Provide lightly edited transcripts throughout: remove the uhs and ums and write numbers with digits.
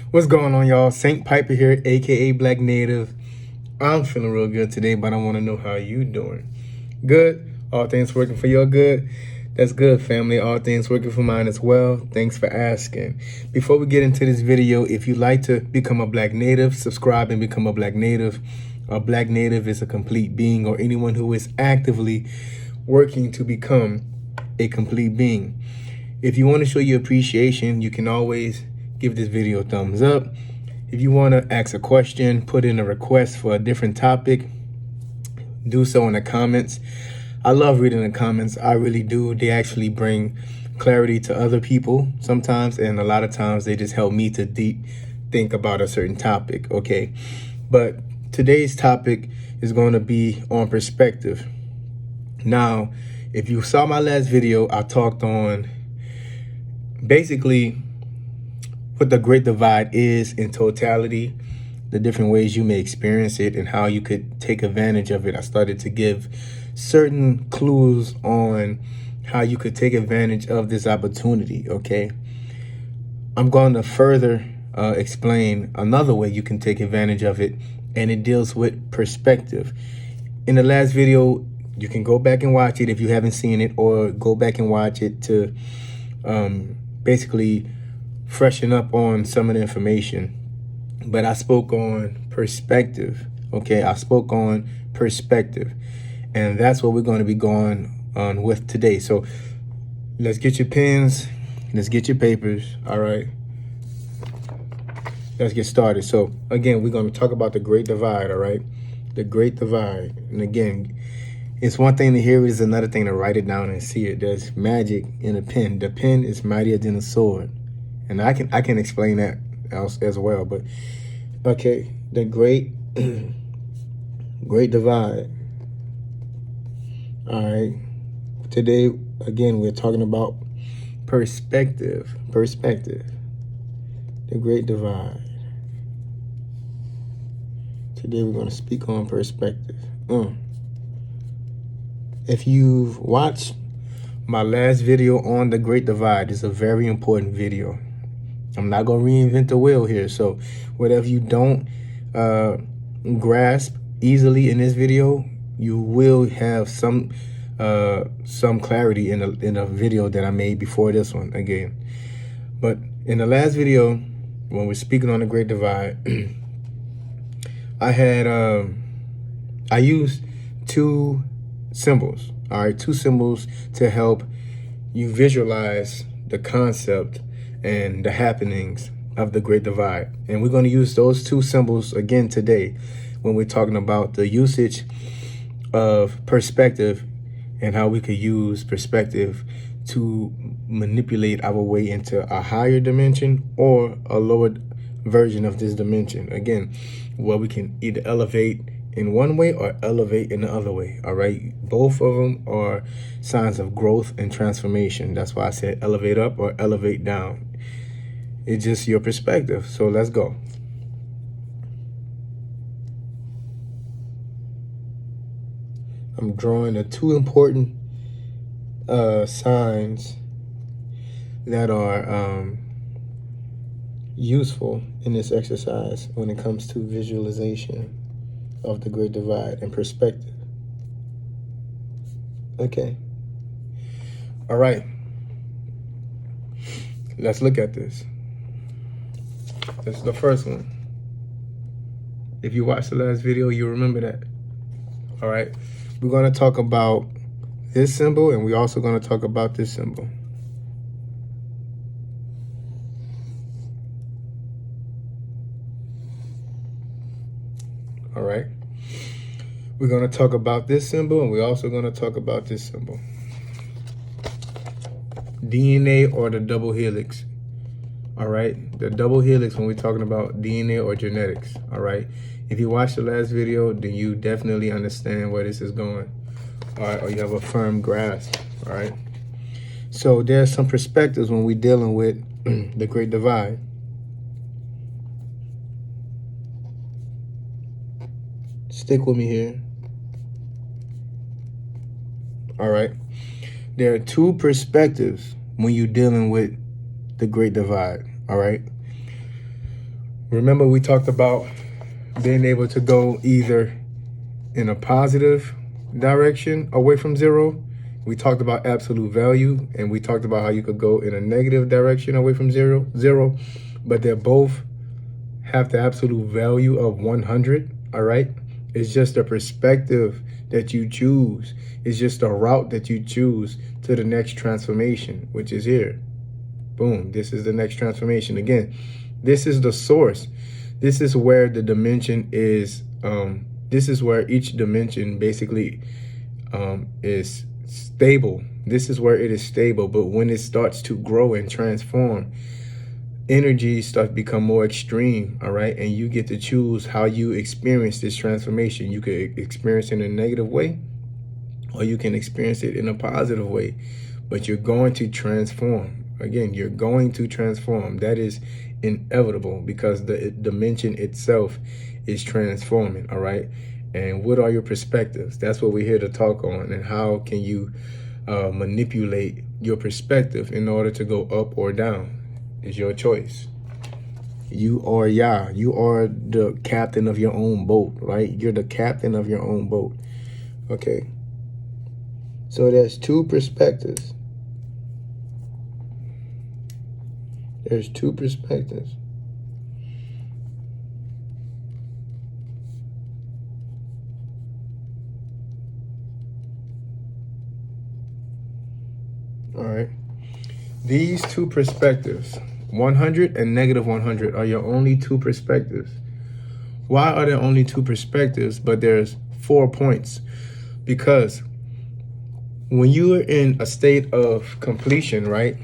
What's going on, y'all? Saint Piper here, aka Black Native. I'm feeling real good today, but I want to know how you doing. Good? All things working for your good? That's good, family. All things working for mine as well. Thanks for asking. Before we get into this video, if you'd like to become a Black Native, subscribe and become a Black Native. A Black Native is a complete being, or anyone who is actively working to become a complete being. If you want to show your appreciation, you can always give this video a thumbs up. If you want to ask a question, put in a request for a different topic, do so in the comments. I love reading the comments. I really do. They actually bring clarity to other people sometimes, and a lot of times they just help me to deep think about a certain topic, okay? But today's topic is going to be on perspective. Now, if you saw my last video, I talked on basically what the Great Divide is in totality, the different ways you may experience it, and how you could take advantage of it. I started to give certain clues on how you could take advantage of this opportunity, okay? I'm going to further explain another way you can take advantage of it, and it deals with perspective. In the last video, you can go back and watch it if you haven't seen it, or go back and watch it to basically freshen up on some of the information. But I spoke on perspective, okay? I spoke on perspective, and that's what we're going to be going on with today. So let's get your pens, let's get your papers, all right? Let's get started. So again, we're going to talk about the Great Divide, all right? The Great Divide. And again, it's one thing to hear it, it's another thing to write it down and see it. There's magic in a pen. The pen is mightier than a sword. And I can explain that as well. But okay, the Great Divide. All right. Today, again, we're talking about perspective. Perspective. The Great Divide. Today we're going to speak on perspective. If you've watched my last video on the Great Divide, it's a very important video. I'm not going to reinvent the wheel here. So whatever you don't grasp easily in this video, you will have some clarity in a video that I made before this one again. But in the last video, when we're speaking on the Great Divide, I used two symbols, all right, two symbols to help you visualize the concept and the happenings of the Great Divide. And we're going to use those two symbols again today when we're talking about the usage of perspective and how we could use perspective to manipulate our way into a higher dimension or a lower version of this dimension. Again, where we can either elevate in one way or elevate in the other way, all right? Both of them are signs of growth and transformation. That's why I said elevate up or elevate down. It's just your perspective. So let's go. I'm drawing the two important signs that are useful in this exercise when it comes to visualization of the Great Divide and perspective. Okay. All right. Let's look at this. This is the first one. If you watched the last video, you remember that. All right. We're going to talk about this symbol, and we're also going to talk about this symbol. All right. We're going to talk about this symbol, and we're also going to talk about this symbol. DNA or the double helix. All right. The double helix when we're talking about DNA or genetics. All right. If you watched the last video, then you definitely understand where this is going. All right. Or you have a firm grasp. All right. So there's some perspectives when we're dealing with the Great Divide. Stick with me here. All right. There are two perspectives when you're dealing with the Great Divide. All right. Remember, we talked about being able to go either in a positive direction away from zero. We talked about absolute value, and we talked about how you could go in a negative direction away from zero, but they both have the absolute value of 100, all right? It's just a perspective that you choose. It's just a route that you choose to the next transformation, which is here. Boom, this is the next transformation. Again, this is the source. This is where the dimension is, this is where each dimension basically is stable. This is where it is stable, but when it starts to grow and transform, energy starts to become more extreme, all right? And you get to choose how you experience this transformation. You could experience it in a negative way, or you can experience it in a positive way, but you're going to transform. Again, you're going to transform. That is inevitable because the dimension itself is transforming, all right? And what are your perspectives? That's what we're here to talk on. And how can you manipulate your perspective in order to go up or down? Is your choice. You are the captain of your own boat, right? You're the captain of your own boat. Okay. So there's two perspectives. There's two perspectives. All right. These two perspectives, 100 and negative 100, are your only two perspectives. Why are there only two perspectives, but there's 4 points? Because when you are in a state of completion, right?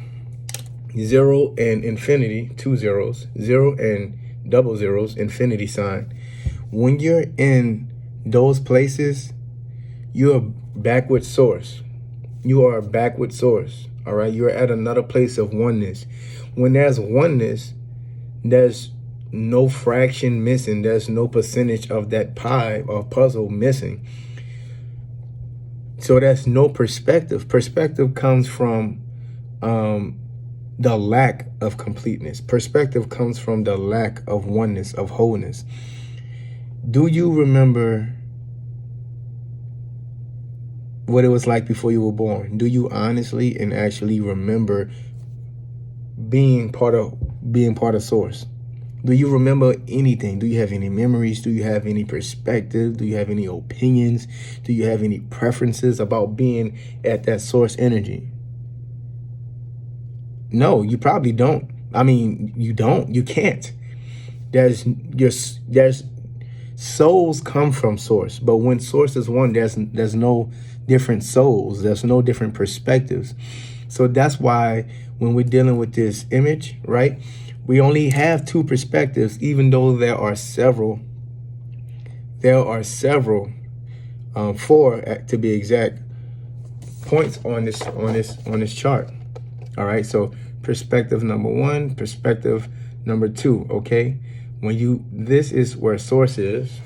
0 and infinity, 2 zeros, 0 and double zeros, infinity sign. When you're in those places, you're back with source. You are back with source, all right? You're at another place of oneness. When there's oneness, there's no fraction missing. There's no percentage of that pie or puzzle missing. So that's no perspective. Perspective comes from the lack of completeness. Perspective comes from the lack of oneness, of wholeness. Do you remember what it was like before you were born? Do you honestly and actually remember being part of source? Do you remember anything? Do you have any memories? Do you have any perspective? Do you have any opinions? Do you have any preferences about being at that source energy? No, you probably don't. I mean, you don't. You can't. There's souls come from source, but when source is one, there's no different souls. There's no different perspectives. So that's why when we're dealing with this image, right, we only have two perspectives, even though there are several. There are several, 4 to be exact, points on this chart. All right, so perspective number 1, perspective number 2, okay? This is where source is.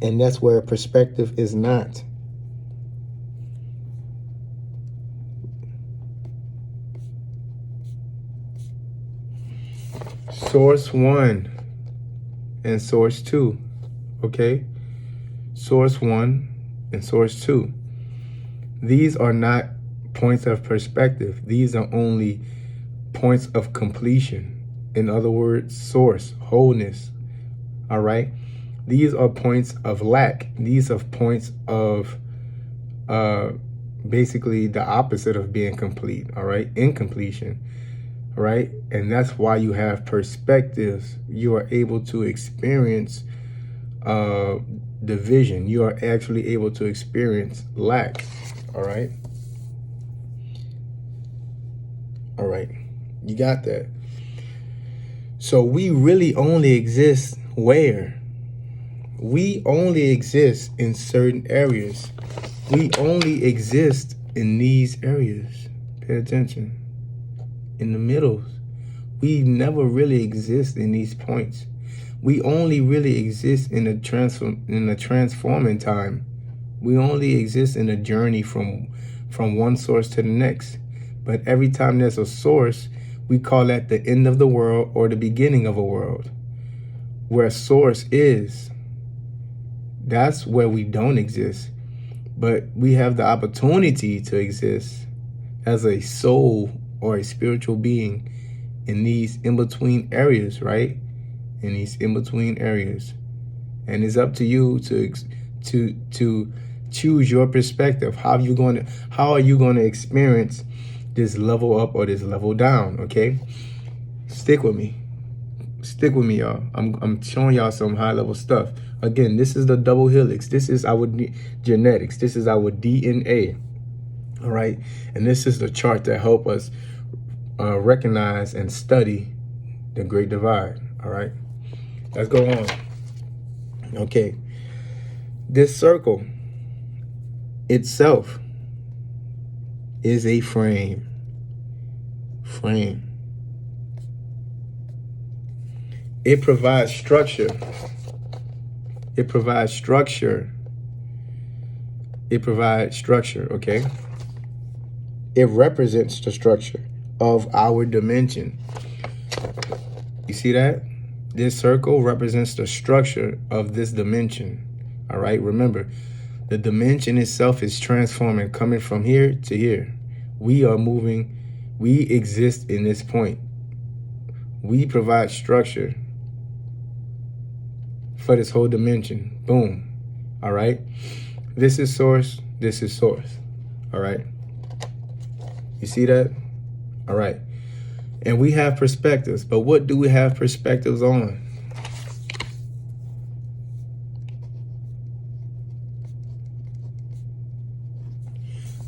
And that's where perspective is not. Source 1 and source 2, okay? Source 1 and source 2. These are not points of perspective. These are only points of completion. In other words, source, wholeness, all right? These are points of lack. These are points of basically the opposite of being complete, all right? Incompletion, all right? And that's why you have perspectives. You are able to experience division. You are actually able to experience lack, all right? All right, you got that. So we really only exist where? We only exist in certain areas. We only exist in these areas. Pay attention. In the middles. We never really exist in these points. We only really exist in the transforming time. We only exist in a journey from one source to the next. But every time there's a source, we call that the end of the world or the beginning of a world. Where source is, that's where we don't exist. But we have the opportunity to exist as a soul or a spiritual being in these in-between areas, right? In these in-between areas. And it's up to you to choose your perspective. How are you going to experience this level up or this level down, okay? Stick with me. Stick with me, y'all. I'm showing y'all some high-level stuff. Again, this is the double helix. This is our genetics. This is our DNA, all right? And this is the chart that help us recognize and study the Great Divide, all right? Let's go on. Okay. This circle itself is a frame. It provides structure. It provides structure, okay? It represents the structure of our dimension. You see that? This circle represents the structure of this dimension, all right? Remember, the dimension itself is transforming, coming from here to here. We are moving. We exist in this point. We provide structure for this whole dimension. Boom. All right. This is source. This is source. All right. You see that? All right. And we have perspectives. But what do we have perspectives on?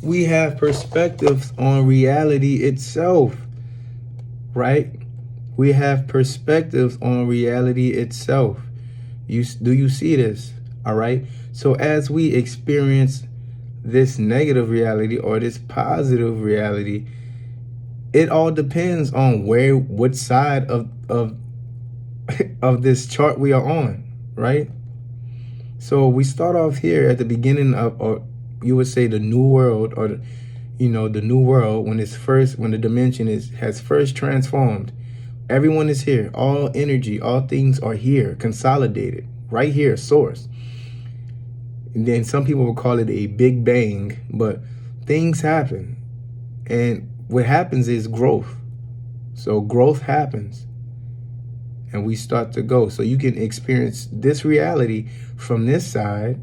We have perspectives on reality itself, right? We have perspectives on reality itself. Do you see this? All right. So as we experience this negative reality or this positive reality, it all depends on what side of this chart we are on, right? So we start off here at the beginning of, or you would say, the new world, or the new world, when the dimension has first transformed. Everyone is here. All energy, all things are here, consolidated, right here, source. And then some people will call it a big bang, but things happen. And what happens is growth. So growth happens. And we start to go. So you can experience this reality from this side.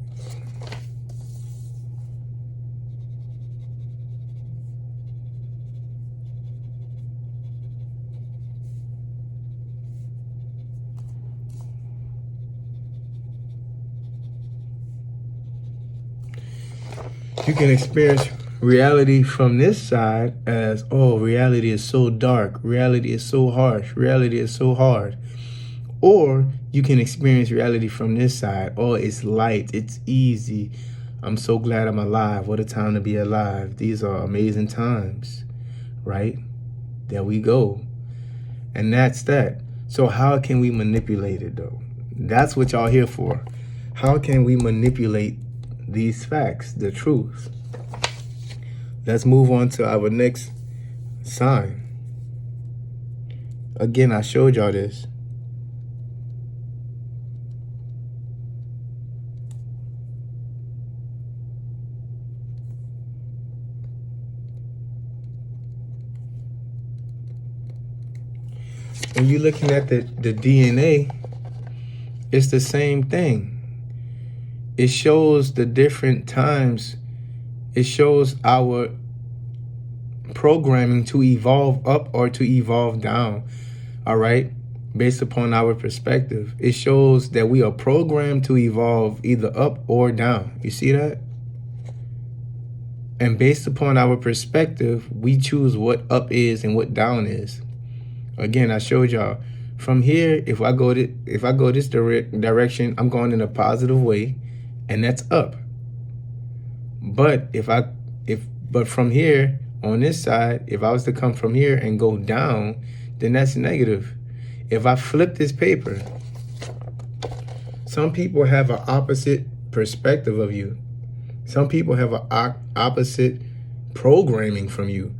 You can experience reality from this side as, oh, reality is so dark. Reality is so harsh. Reality is so hard. Or you can experience reality from this side. Oh, it's light. It's easy. I'm so glad I'm alive. What a time to be alive. These are amazing times, right? There we go. And that's that. So how can we manipulate it, though? That's what y'all here for. How can we manipulate these facts, the truth? Let's move on to our next sign. Again, I showed y'all this. When you're looking at the DNA, it's the same thing. It shows the different times. It shows our programming to evolve up or to evolve down, all right, based upon our perspective. It shows that we are programmed to evolve either up or down. You see that? And based upon our perspective, we choose what up is and what down is. Again, I showed y'all from here. If I go this direction, I'm going in a positive way, and that's up. But but from here on this side, if I was to come from here and go down, then that's negative. If I flip this paper, some people have an opposite perspective of you. Some people have an opposite programming from you.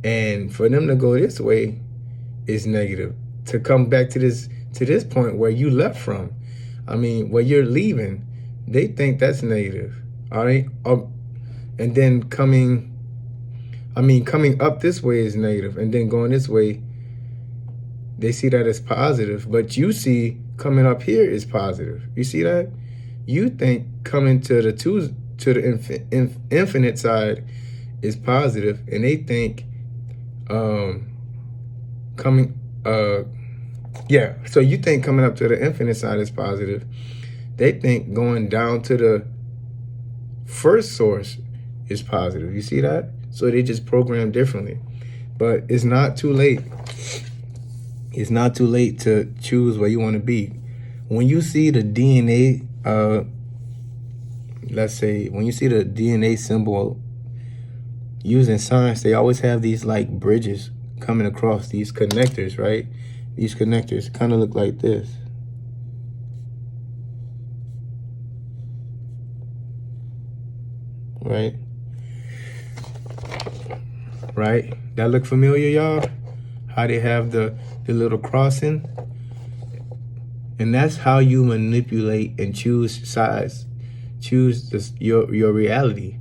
And for them to go this way is negative. To come back to this point where you left from, I mean, where you're leaving, they think that's negative. All right. And then coming up this way is negative, and then going this way, they see that as positive. But you see coming up here is positive. You see that? You think coming to the infinite side is positive, and they think so you think coming up to the infinite side is positive. They think going down to the first source is positive. You see that? So they just program differently. But it's not too late. It's not too late to choose where you want to be. When you see the DNA, let's say, when you see the DNA symbol using science, they always have these like bridges coming across, these connectors, right? These connectors kind of look like this. Right? Right? That look familiar, y'all? How they have the little crossing? And that's how you manipulate and choose sides. Choose your reality.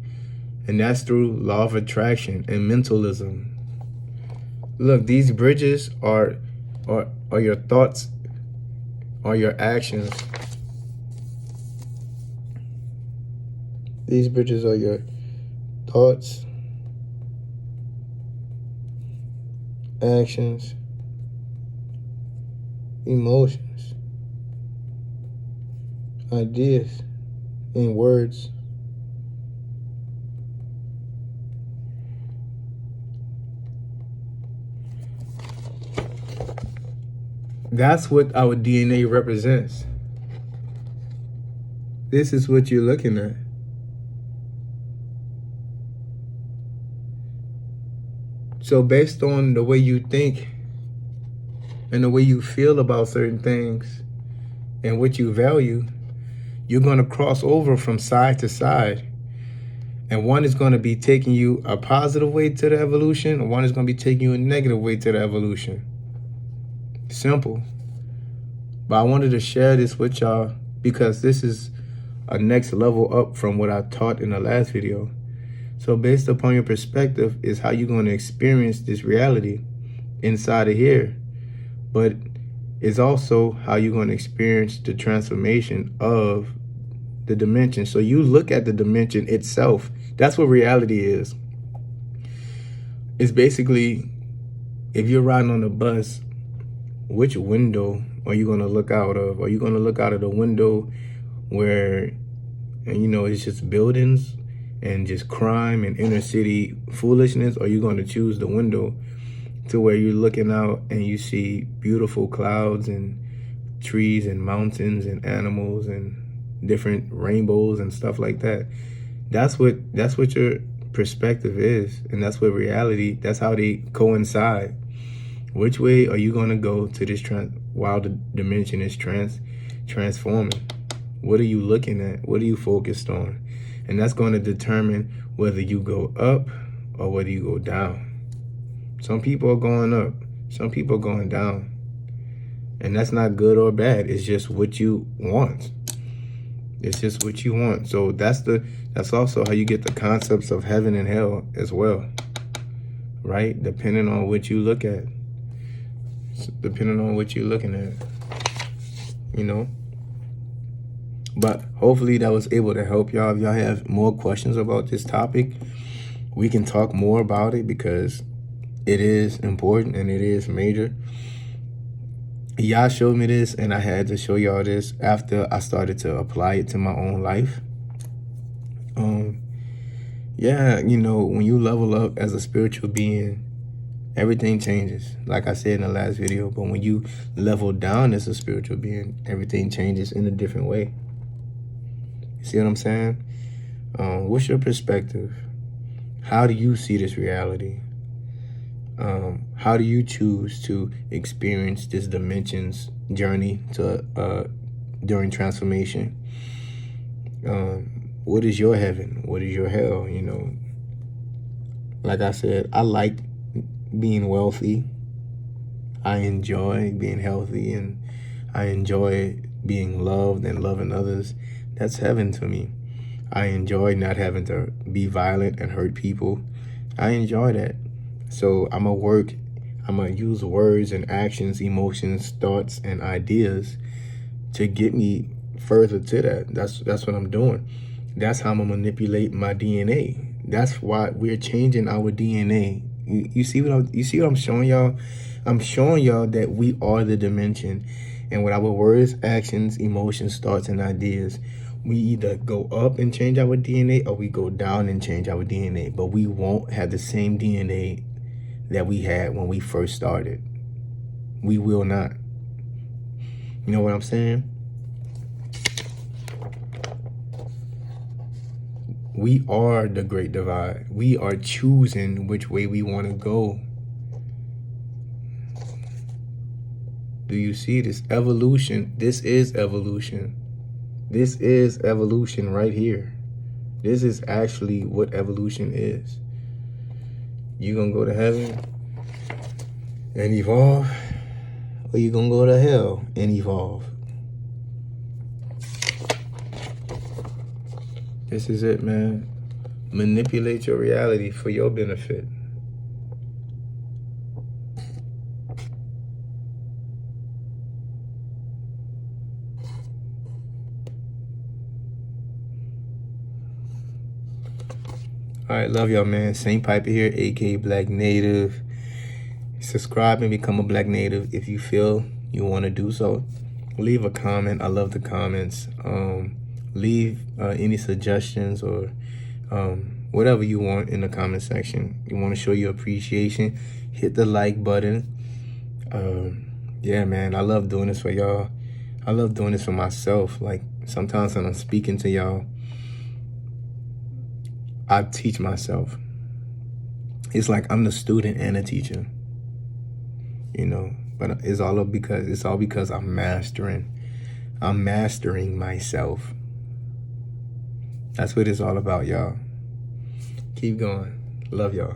And that's through law of attraction and mentalism. Look, these bridges are your thoughts, are your actions. These bridges are your thoughts, actions, emotions, ideas, and words. That's what our DNA represents. This is what you're looking at. So based on the way you think and the way you feel about certain things and what you value, you're going to cross over from side to side. And one is going to be taking you a positive way to the evolution, and one is going to be taking you a negative way to the evolution. Simple. But I wanted to share this with y'all because this is a next level up from what I taught in the last video. So based upon your perspective is how you're going to experience this reality inside of here. But it's also how you're going to experience the transformation of the dimension. So you look at the dimension itself. That's what reality is. It's basically, if you're riding on a bus, which window are you going to look out of? Are you going to look out of the window where, and you know, it's just buildings and just crime and inner city foolishness? Or are you going to choose the window to where you're looking out and you see beautiful clouds and trees and mountains and animals and different rainbows and stuff like that? That's what your perspective is, and that's what reality, that's how they coincide. Which way are you going to go to this while the dimension is transforming? What are you looking at? What are you focused on? And that's going to determine whether you go up or whether you go down. Some people are going up. Some people are going down. And that's not good or bad. It's just what you want. It's just what you want. So that's also how you get the concepts of heaven and hell as well. Right? Depending on what you look at. Depending on what you're looking at, you know. But hopefully that was able to help y'all. If y'all have more questions about this topic, we can talk more about it because it is important and it is major. Y'all showed me this and I had to show y'all this after I started to apply it to my own life. Yeah, you know, when you level up as a spiritual being, everything changes, like I said in the last video. But when you level down as a spiritual being, everything changes in a different way. You see what I'm saying? What's your perspective? How do you see this reality? How do you choose to experience this dimensions journey to during transformation? What is your heaven? What is your hell? You know, like I said, I like being wealthy. I enjoy being healthy, and I enjoy being loved and loving others. That's heaven to me. I enjoy not having to be violent and hurt people. I enjoy that. So I'm going to use words and actions, emotions, thoughts, and ideas to get me further to that. That's what I'm doing. That's how I'm going to manipulate my DNA. That's why we're changing our DNA. You see what I'm showing y'all? I'm showing y'all that we are the dimension. And with our words, actions, emotions, thoughts, and ideas, we either go up and change our DNA or we go down and change our DNA. But we won't have the same DNA that we had when we first started. We will not. You know what I'm saying? We are the great divide. We are choosing which way we want to go. Do you see this evolution? This is evolution. This is evolution right here. This is actually what evolution is. You gonna go to heaven and evolve, or you gonna go to hell and evolve? This is it, man. Manipulate your reality for your benefit. All right, love y'all, man. Saint Piper here, aka Black Native. Subscribe and become a Black Native if you feel you want to do so. Leave a comment. I love the comments. Leave any suggestions or whatever you want in the comment section. You want to show your appreciation, hit the like button. Yeah, man, I love doing this for y'all. I love doing this for myself. Like, sometimes when I'm speaking to y'all, I teach myself. It's like I'm the student and a teacher, you know. But it's all because I'm mastering myself. That's what it's all about, y'all. Keep going. Love y'all.